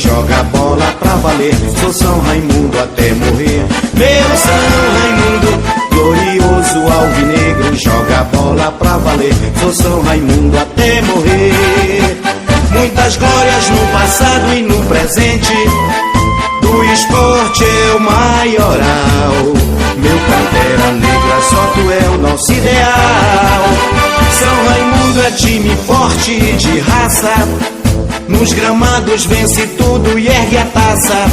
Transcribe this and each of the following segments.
joga bola pra valer. Sou São Raimundo até morrer. Meu São Raimundo, glorioso alvinegro, joga bola pra valer. Sou São Raimundo até morrer. Muitas glórias no passado e no presente, do esporte é o maioral. Meu Pantera Negra, só tu é o nosso ideal. São Raimundo é time forte e de raça, nos gramados vence tudo e ergue a taça.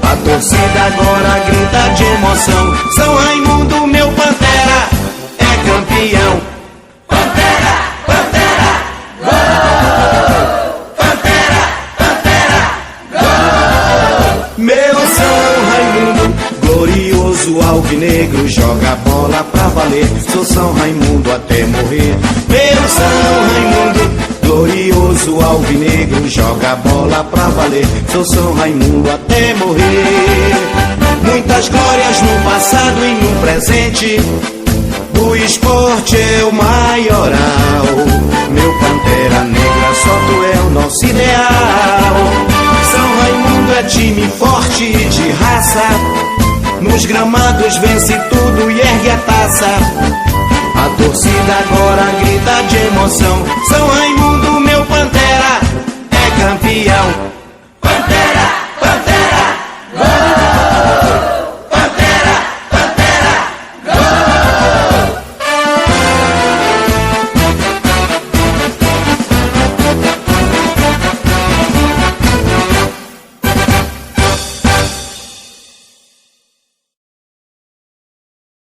A torcida agora grita de emoção. São Raimundo, meu Pantera, é campeão. Pantera, Pantera, gol! Pantera, Pantera, gol! Meu São Raimundo, glorioso alvinegro, joga bola pra valer. Sou São Raimundo até morrer. Meu São Raimundo, glorioso alvinegro, joga bola pra valer. Sou São Raimundo até morrer. Muitas glórias no passado e no presente, do esporte é o maioral. Meu Pantera Negra, só tu é o nosso ideal. São Raimundo é time forte e de raça, nos gramados vence tudo e ergue a taça. A torcida agora grita de emoção. São Raimundo, meu Pantera, é campeão. Pantera!